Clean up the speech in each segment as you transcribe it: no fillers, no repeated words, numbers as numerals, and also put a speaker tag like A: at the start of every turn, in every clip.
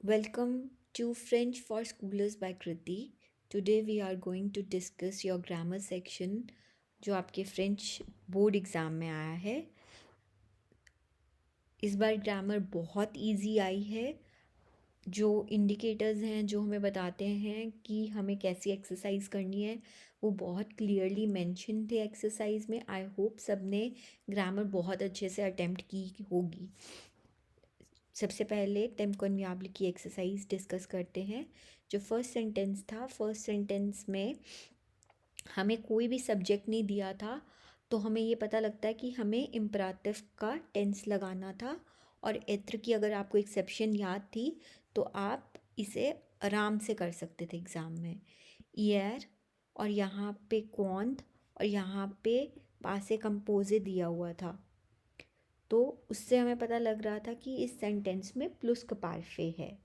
A: Welcome to French for Schoolers by Kriti. Today we are going to discuss your grammar section जो आपके French board exam में आया है। इस बार grammar बहुत इजी आई है। जो इंडिकेटर्स हैं जो हमें बताते हैं कि हमें कैसी एक्सरसाइज करनी है वो बहुत क्लियरली मेंशन थे एक्सरसाइज में। आई होप सबने ग्रामर बहुत अच्छे से अटेम्प्ट की होगी। सबसे पहले तेम कन्याबल की एक्सरसाइज डिस्कस करते हैं। जो फर्स्ट सेंटेंस में हमें कोई भी सब्जेक्ट नहीं दिया था, तो हमें ये पता लगता है कि हमें इम्पराटिव का टेंस लगाना था। और एत्र की अगर आपको एक्सेप्शन याद थी तो आप इसे आराम से कर सकते थे एग्ज़ाम में। ईयर और यहाँ पे कौंद और यहाँ पे पासे कंपोजे दिया हुआ था, तो उससे हमें पता लग रहा था कि इस सेंटेंस में प्लुस्क पार्फे है।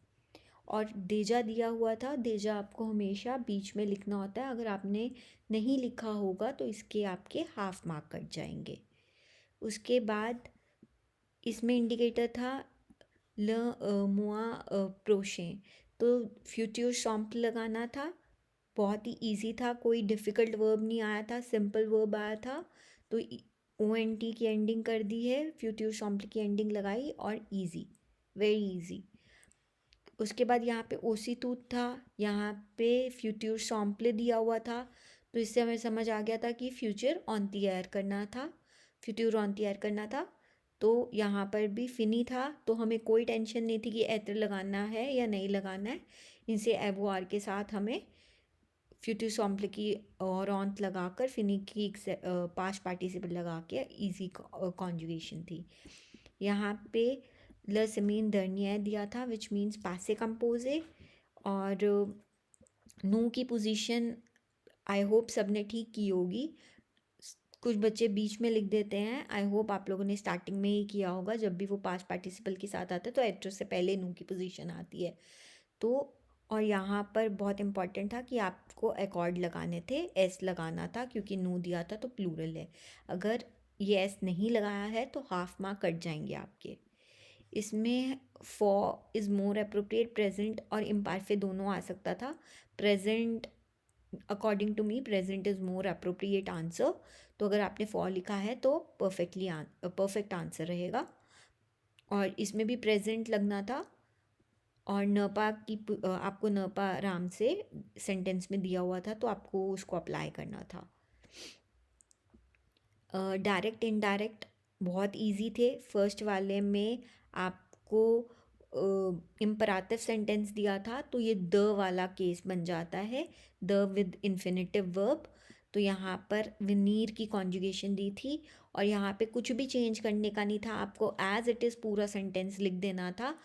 A: और देजा दिया हुआ था। देजा आपको हमेशा बीच में लिखना होता है, अगर आपने नहीं लिखा होगा तो इसके आपके हाफ मार्क कट जाएंगे। उसके बाद इसमें इंडिकेटर था ल मुआ प्रोशे, तो फ्यूचर सॉम्प लगाना था। बहुत ही इजी था, कोई डिफ़िकल्ट वर्ब नहीं आया था, सिंपल वर्ब आया था। तो ओ एन टी की एंडिंग कर दी है, फ्यूचर सॉम्प की एंडिंग लगाई और इजी, वेरी इजी। उसके बाद यहाँ पे ओसी टूथ था, यहाँ पे फ्यूचर सॉम्पले दिया हुआ था, तो इससे हमें समझ आ गया था कि फ्यूचर ऑन द एयर करना था, फ्यूचर ऑन द एयर करना था। तो यहाँ पर भी फिनी था, तो हमें कोई टेंशन नहीं थी कि एत्र लगाना है या नहीं लगाना है। इनसे एवोआर के साथ हमें फ्यूचर सॉम्पल की और ऑन्त लगाकर फिनी की पास्ट पार्टिसिपल लगा के ईजी कॉन्जुगेशन थी। यहाँ पे ल समीन दर्निया दिया था विच मीन्स पासे कंपोजे। और नू की पोजीशन आई होप सब ने ठीक की होगी। कुछ बच्चे बीच में लिख देते हैं, आई होप आप लोगों ने स्टार्टिंग में ही किया होगा। जब भी वो पास्ट पार्टिसिपल के साथ आता है तो एट्रो से पहले नू की पोजीशन आती है। तो और यहाँ पर बहुत इम्पॉर्टेंट था कि आपको अकॉर्ड लगाने थे, एस लगाना था क्योंकि नू दिया था तो प्लूरल है। अगर ये एस नहीं लगाया है तो हाफ मार्क कट जाएंगे आपके। इसमें for is more appropriate present और इम्पारफे दोनों आ सकता था। Present according to me present is more appropriate answer, तो अगर आपने फॉर लिखा है तो परफेक्ट आंसर रहेगा। और इसमें भी प्रेजेंट लगना था। और नपा की आपको नपा राम से सेंटेंस में दिया हुआ था, तो आपको उसको अप्लाई करना था। डायरेक्ट इनडायरेक्ट बहुत इजी थे। फर्स्ट वाले में आपको इम्पराटिव सेंटेंस दिया था, तो ये द वाला केस बन जाता है, द विद इन्फिनेटिव वर्ब। तो यहाँ पर विनीर की कॉन्जुगेशन दी थी और यहाँ पे कुछ भी चेंज करने का नहीं था, आपको एज इट इज़ पूरा सेंटेंस लिख देना था।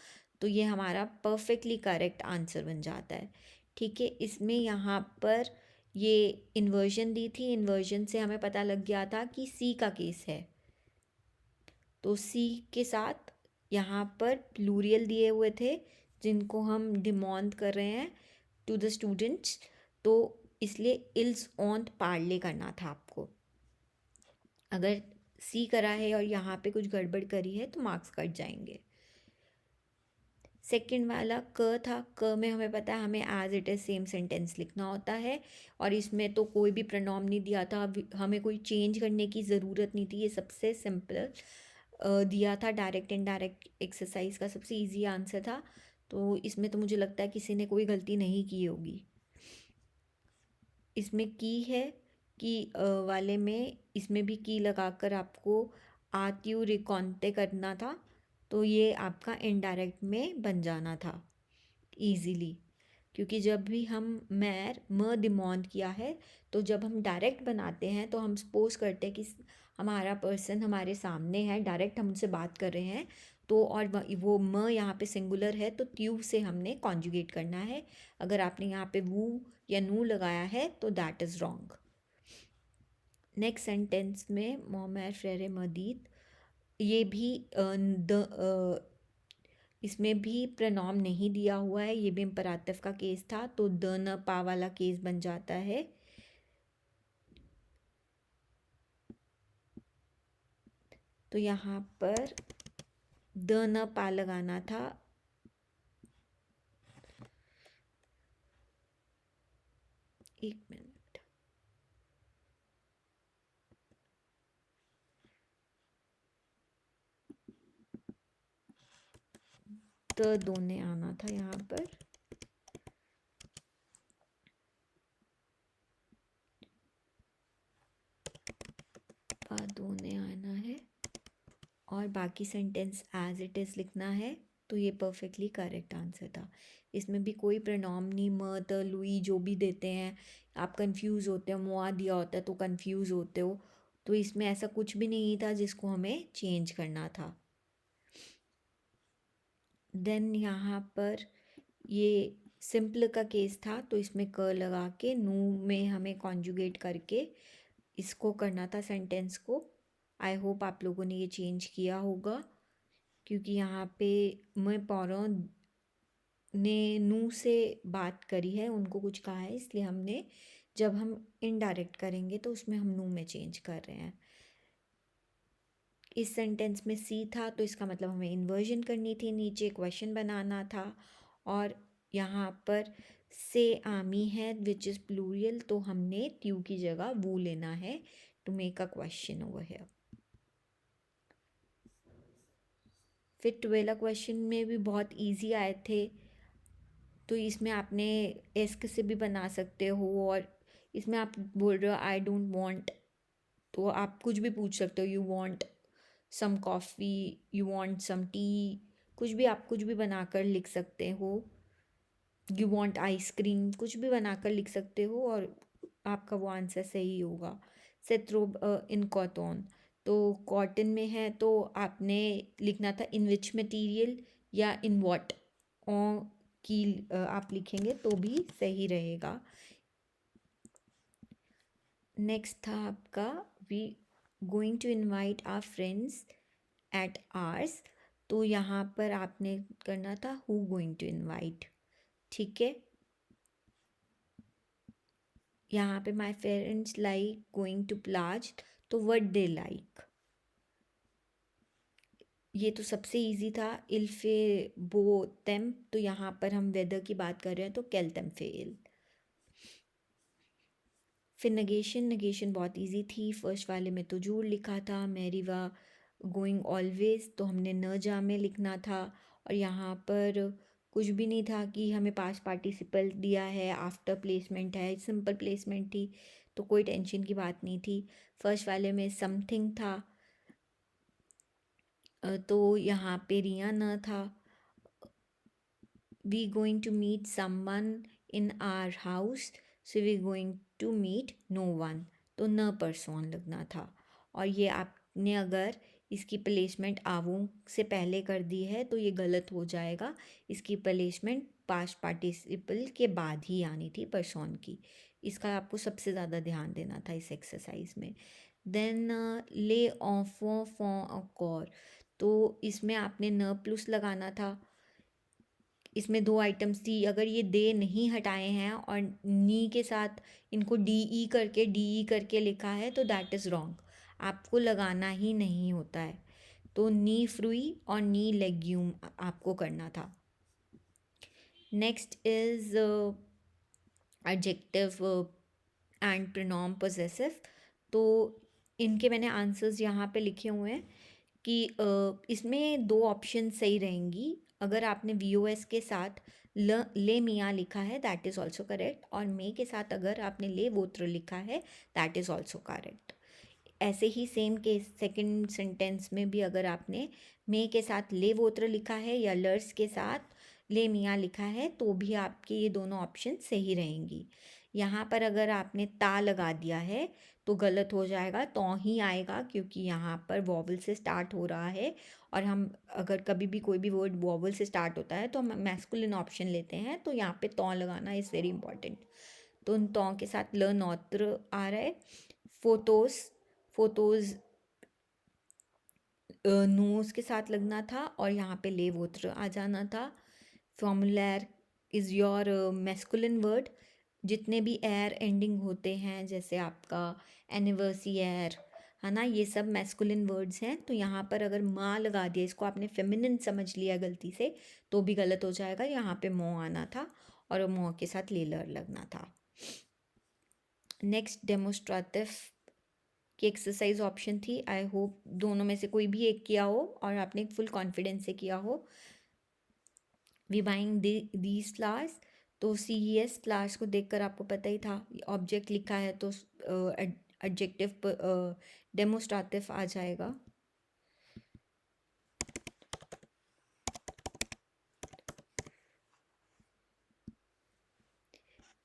A: तो ये हमारा परफेक्टली करेक्ट आंसर बन जाता है। ठीक है, इसमें यहाँ पर ये इन्वर्जन दी थी, इन्वर्जन से हमें पता लग गया था कि सी का केस है। तो सी के साथ यहाँ पर प्लूरियल दिए हुए थे जिनको हम डिमांड कर रहे हैं टू द स्टूडेंट्स, तो इसलिए इल्स ऑन्ट पार्ले करना था आपको। अगर सी करा है और यहाँ पे कुछ गड़बड़ करी है तो मार्क्स कट जाएंगे। सेकंड वाला क था, क में हमें पता है हमें as it is same sentence लिखना होता है और इसमें तो कोई भी प्रनॉम नहीं दिया था, हमें कोई चेंज करने की ज़रूरत नहीं थी। ये सबसे सिंपल दिया था, डायरेक्ट इनडायरेक्ट एक्सरसाइज का सबसे इजी आंसर था। तो इसमें तो मुझे लगता है किसी ने कोई गलती नहीं की होगी। इसमें की है कि वाले में इसमें भी की लगाकर आपको आत्यु रिकॉन्टे करना था, तो ये आपका इनडायरेक्ट में बन जाना था ईजीली। क्योंकि जब भी हम मैर म डिमांड किया है, तो जब हम डायरेक्ट बनाते हैं तो हम सपोज करते हैं कि हमारा पर्सन हमारे सामने है, डायरेक्ट हम उनसे बात कर रहे हैं, तो और वो म यहाँ पे सिंगुलर है तो त्यू से हमने कॉन्जुगेट करना है। अगर आपने यहाँ पे वू या नू लगाया है तो that is wrong. Next sentence में मोमैर फ्रेरे मदीद, ये भी इसमें भी प्रनॉम नहीं दिया हुआ है, ये भी इम्पराटिव का केस था, तो द न पा वाला केस बन जाता है। तो यहाँ पर द न पा लगाना था एक मिनट। तो दोने आना था यहाँ पर। दोने आना है और बाकी सेंटेंस एज इट इज़ लिखना है। तो ये परफेक्टली करेक्ट आंसर था। इसमें भी कोई प्रनॉम नहीं, म त लुई जो भी देते हैं आप कंफ्यूज होते हो, मुआ दिया होता है तो कंफ्यूज होते हो। तो इसमें ऐसा कुछ भी नहीं था जिसको हमें चेंज करना था। देन यहाँ पर ये सिंपल का केस था तो इसमें क लगा के नू में हमें कॉन्जुगेट करके इसको करना था सेंटेंस को। आई होप आप लोगों ने ये चेंज किया होगा, क्योंकि यहाँ पे मैं पौरों ने नू से बात करी है, उनको कुछ कहा है, इसलिए हमने जब हम इनडायरेक्ट करेंगे तो उसमें हम नू में चेंज कर रहे हैं। इस सेंटेंस में सी था तो इसका मतलब हमें इन्वर्जन करनी थी, नीचे क्वेश्चन बनाना था। और यहाँ पर से आमी है विच इज़ प्लूरियल, तो हमने ट्यू की जगह वो लेना है to make a question over here. फिर 12 क्वेश्चन में भी बहुत इजी आए थे। तो इसमें आपने एस्क से भी बना सकते हो, और इसमें आप बोल रहे हो आई डोंट वांट, तो आप कुछ भी पूछ सकते हो। You want some coffee, you want some tea, कुछ भी आप कुछ भी बनाकर लिख सकते हो। यू वांट आइसक्रीम, कुछ भी बनाकर लिख सकते हो और आपका वो आंसर सही होगा। सेत्रोब इन कॉटन, तो कॉटन में है तो आपने लिखना था इन विच मटीरियल या इन वॉट की आप लिखेंगे तो भी सही रहेगा। नेक्स्ट था आपका we going to invite our friends at ours, तो यहाँ पर आपने करना था हु गोइंग टू इनवाइट। ठीक है, यहाँ पे my parents like going to plaza, तो व्हाट दे लाइक। ये तो सबसे इजी था। इल फे बो तेम, तो यहाँ पर हम वेदर की बात कर रहे हैं तो केल तेम फेल। फिर नगेशन, नगेशन बहुत इजी थी, फर्स्ट वाले में तो जूर लिखा था। मैरी वा गोइंग ऑलवेज, तो हमने न जा में लिखना था। और यहाँ पर कुछ भी नहीं था कि हमें पास्ट पार्टिसिपल दिया है, आफ्टर प्लेसमेंट है, सिंपल प्लेसमेंट थी, तो कोई टेंशन की बात नहीं थी। फर्स्ट वाले में समथिंग था, तो यहाँ पे रिया न था। We going to meet someone in our house, so we going to meet no one, तो न पर्सन लगना था। और ये आपने अगर इसकी प्लेसमेंट आवों से पहले कर दी है तो ये गलत हो जाएगा। इसकी प्लेसमेंट पास्ट पार्टिसिपल के बाद ही आनी थी पर्सन की। इसका आपको सबसे ज़्यादा ध्यान देना था इस एक्सरसाइज में। देन ले ऑफ फॉ कॉर, तो इसमें आपने न प्लस लगाना था। इसमें दो आइटम्स थी, अगर ये दे नहीं हटाए हैं और नी के साथ इनको डी ई करके लिखा है तो दैट इज़ रॉन्ग, आपको लगाना ही नहीं होता है। तो नी फ्रूई और नी लेग्यूम आपको करना था। Next is adjective and pronoun possessive, तो इनके मैंने आंसर्स यहाँ पे लिखे हुए हैं कि इसमें दो ऑप्शन सही रहेंगी। अगर आपने वी ओ एस के साथ ले मियाँ लिखा है दैट इज़ ऑल्सो करेक्ट, और मे के साथ अगर आपने ले वोत्र लिखा है दैट इज़ ऑल्सो करेक्ट। ऐसे ही सेम के सेकंड सेंटेंस में भी अगर आपने मे के साथ ले वोत्र लिखा है या लर्स के साथ ले मियाँ लिखा है तो भी आपके ये दोनों ऑप्शन सही रहेंगी। यहाँ पर अगर आपने ता लगा दिया है तो गलत हो जाएगा, तो ही आएगा, क्योंकि यहाँ पर वॉवल से स्टार्ट हो रहा है। और हम अगर कभी भी कोई भी वर्ड वॉवल से स्टार्ट होता है तो हम मैस्कुलिन ऑप्शन लेते हैं, तो यहाँ पे तौ लगाना इज़ वेरी इंपॉर्टेंट। तो उन तौ के साथ ल नौत्र आ रहा है। फोटोज़, फोटोज़ नोज़ के साथ लगना था और यहाँ पे ले वोत्र आ जाना था। Formula is your masculine word, जितने भी एयर एंडिंग होते हैं जैसे आपका एनिवर्सी एयर है ना, ये सब मैस्कुलिन वर्ड्स हैं। तो यहाँ पर अगर माँ लगा दिया, इसको आपने फेमिनिन समझ लिया गलती से, तो भी गलत हो जाएगा। यहाँ पे मोह आना था और मोह के साथ लेलर लगना था। नेक्स्ट डेमोस्ट्रेटिव की एक्सरसाइज ऑप्शन थी। आई होप दोनों में से कोई भी एक किया हो और आपने फुल कॉन्फिडेंस से किया हो। वी बाइंग दीज फ्लावर्स, तो सी ई एस फ्लावर्स को देखकर आपको पता ही था ऑब्जेक्ट लिखा है तो एडजेक्टिव डेमोस्ट्रेटिव आ जाएगा।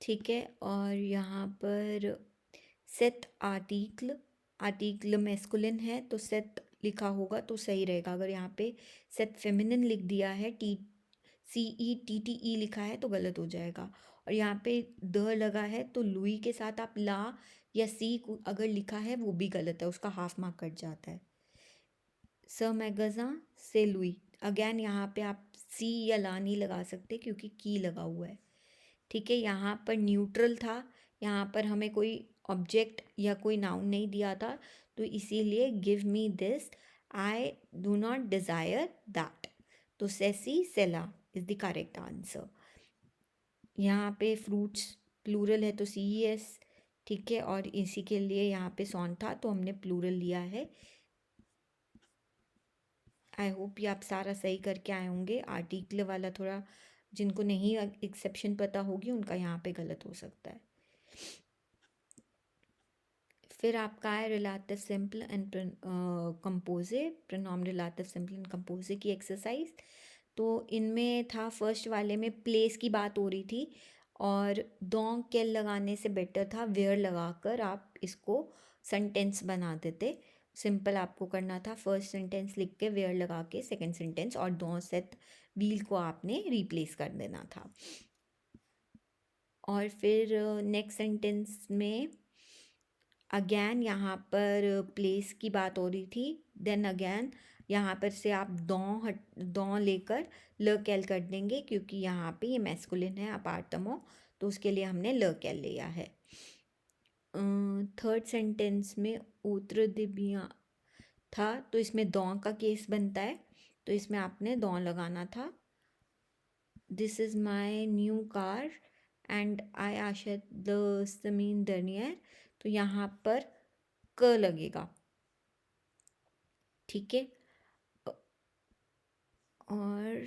A: ठीक है, और यहाँ पर सेट आर्टिक्ल, आर्टिक्ल मैस्कुलिन है तो सेट लिखा होगा तो सही रहेगा। अगर यहाँ पे सेट फेमिनिन लिख दिया है, T C E T T E लिखा है तो गलत हो जाएगा। और यहाँ पे द लगा है तो लुई के साथ आप ला या सी अगर लिखा है वो भी गलत है, उसका हाफ मार्क कट जाता है। स मैगजा से लुई, अगेन यहाँ पे आप सी या ला नहीं लगा सकते क्योंकि की लगा हुआ है। ठीक है, यहाँ पर न्यूट्रल था, यहाँ पर हमें कोई ऑब्जेक्ट या कोई नाउन नहीं दिया था, तो इसीलिए give me this, I do not desire that, तो सेसी सेला इज़ द करेक्ट आंसर। यहाँ पे फ्रूट्स प्लूरल है तो सी ई एस। ठीक है, और इसी के लिए यहाँ पे सॉन था तो हमने प्लूरल लिया है। आई होप ये आप सारा सही करके आए होंगे। आर्टिकल वाला थोड़ा जिनको नहीं एक्सेप्शन पता होगी उनका यहाँ पे गलत हो सकता है। फिर आपका है relative simple and compose, pronoun relative simple and compose की एक्सरसाइज। तो इनमें था फर्स्ट वाले में प्लेस की बात हो रही थी और डोंग केल लगाने से बेटर था वेयर लगाकर आप इसको सेंटेंस बना देते। सिंपल आपको करना था फर्स्ट सेंटेंस लिख के वेयर लगा के सेकेंड सेंटेंस और डों सेट व्हील को आपने रिप्लेस कर देना था। और फिर नेक्स्ट सेंटेंस में अगैन यहाँ पर प्लेस की बात हो रही थी, देन अगैन यहाँ पर से आप दौं लेकर ल कैल कर देंगे क्योंकि यहाँ पे ये मैस्कुलिन है अपार्टमो, तो उसके लिए हमने ल कैल लिया है। थर्ड सेंटेंस में उत्र दिबिया था तो इसमें दौं का केस बनता है, तो इसमें आपने दौं लगाना था। This is my new car and I आशा द समीन दरनियर, तो यहाँ पर क लगेगा। ठीक है, और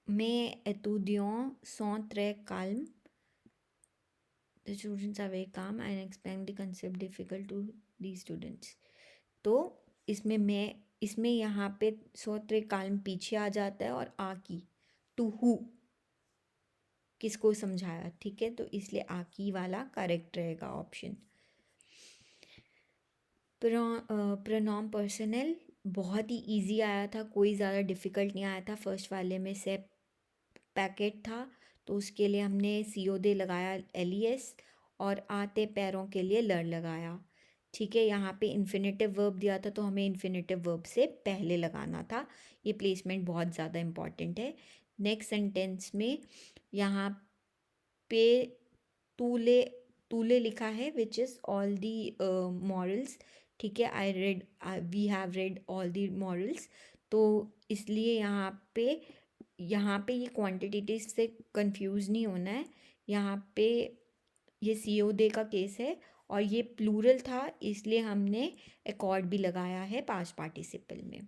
A: मैं एतुदियों सौ त्रे काल्म, the students are very calm and explain the concept difficult to the students. तो इसमें यहाँ पे सौ त्रे काल्म पीछे आ जाता है और आ की टू हु किसको समझाया। ठीक है, तो इसलिए आ की वाला करेक्ट रहेगा ऑप्शन। प्रोनाउन पर्सनल बहुत ही इजी आया था, कोई ज़्यादा डिफ़िकल्ट नहीं आया था। फर्स्ट वाले में से पैकेट था तो उसके लिए हमने सी ओ दे लगाया एल ई एस और आते पैरों के लिए लड़ लगाया। ठीक है, यहाँ पे इन्फिनेटिव वर्ब दिया था तो हमें इन्फिनेटिव वर्ब से पहले लगाना था। ये प्लेसमेंट बहुत ज़्यादा इम्पॉर्टेंट है। नेक्स्ट सेंटेंस में यहाँ पे तूले तूले लिखा है which is all the morals. ठीक है, I read, we have read all the morals, तो इसलिए यहाँ पे ये क्वांटिटेटिव से कंफ्यूज नहीं होना है। यहाँ पे ये सी ओ दे का केस है और ये प्लूरल था इसलिए हमने एकॉर्ड भी लगाया है पास्ट पार्टिसिपल में।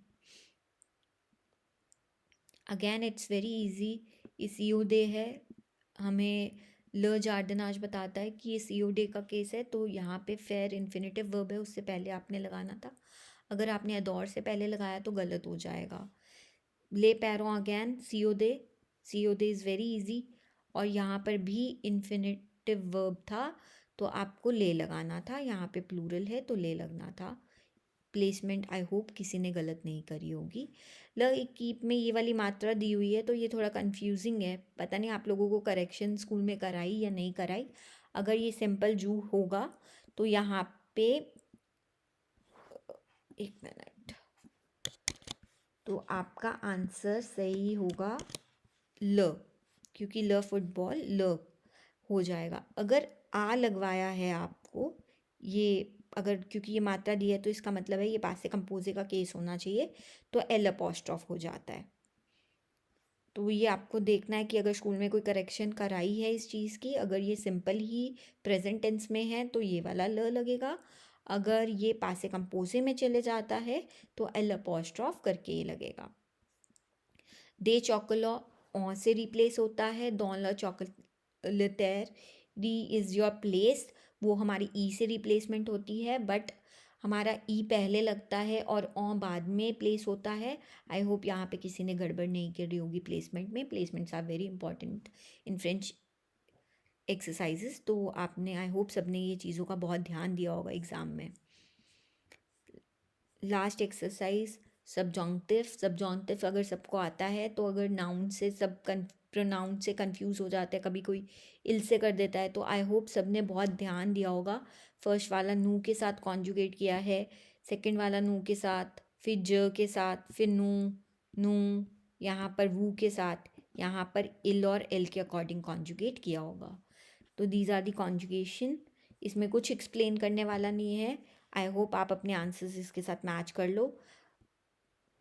A: अगेन इट्स वेरी इजी, ये सी ओ दे है, हमें ल जार्डन आज बताता है कि ये सी ओ डे का केस है तो यहाँ पे फेयर इन्फिनेटिव वर्ब है उससे पहले आपने लगाना था। अगर आपने अदौर से पहले लगाया तो गलत हो जाएगा। ले पैरों again see oh they is very easy और यहाँ पर भी इन्फिनेटिव वर्ब था तो आपको ले लगाना था, यहाँ पे प्लूरल है तो ले लगना था। प्लेसमेंट आई होप किसी ने गलत नहीं करी होगी। ल एक कीप में ये वाली मात्रा दी हुई है तो ये थोड़ा कंफ्यूजिंग है, पता नहीं आप लोगों को करेक्शन स्कूल में कराई या नहीं कराई। अगर ये सिंपल जू होगा तो यहाँ पे एक मिनट, तो आपका आंसर सही होगा ल, क्योंकि ल फुटबॉल ल हो जाएगा। अगर आ लगवाया है आपको, ये अगर क्योंकि ये मात्रा दी है तो इसका मतलब है ये पास से कंपोजे का केस होना चाहिए तो एल अपोस्ट्रॉफ हो जाता है। तो ये आपको देखना है कि अगर स्कूल में कोई करेक्शन कराई है इस चीज़ की, अगर ये सिंपल ही प्रेजेंट टेंस में है तो ये वाला ल लगेगा, अगर ये पासे कंपोजे में चले जाता है तो एल अपोस्ट्रॉफ करके ये लगेगा। दे चॉकलो से रिप्लेस होता है, दौन ल चॉकलेटर डी इज़ योर प्लेस, वो हमारी ई से रिप्लेसमेंट होती है, बट हमारा ई पहले लगता है और बाद में प्लेस होता है। आई होप यहाँ पे किसी ने गड़बड़ नहीं करी होगी प्लेसमेंट में। Placements are very important in French exercises, तो आपने आई होप सबने ये चीज़ों का बहुत ध्यान दिया होगा एग्ज़ाम में। लास्ट एक्सरसाइज सबजॉन्टिव अगर सबको आता है तो अगर नाउन से सब प्रोनाउन से कंफ्यूज हो जाते हैं, कभी कोई इल से कर देता है, तो आई होप सबने बहुत ध्यान दिया होगा। फर्स्ट वाला नू के साथ कॉन्जुगेट किया है, सेकंड वाला नू के साथ, फिर ज के साथ, फिर नू, यहाँ पर वू के साथ, यहाँ पर इल और एल के अकॉर्डिंग कॉन्जुगेट किया होगा। तो दीज आर दी कॉन्जुगेशन, इसमें कुछ एक्सप्लेन करने वाला नहीं है। आई होप आप अपने आंसर्स इसके साथ मैच कर लो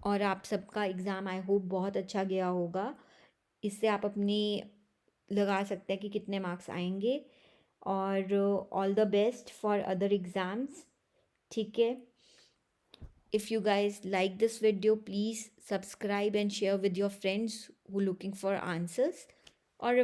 A: और आप सबका एग्ज़ाम आई होप बहुत अच्छा गया होगा। इससे आप अपनी लगा सकते हैं कि कितने मार्क्स आएंगे, और all the best for other exams. ठीक है, if you guys like this video please subscribe and share with your friends who looking for answers. और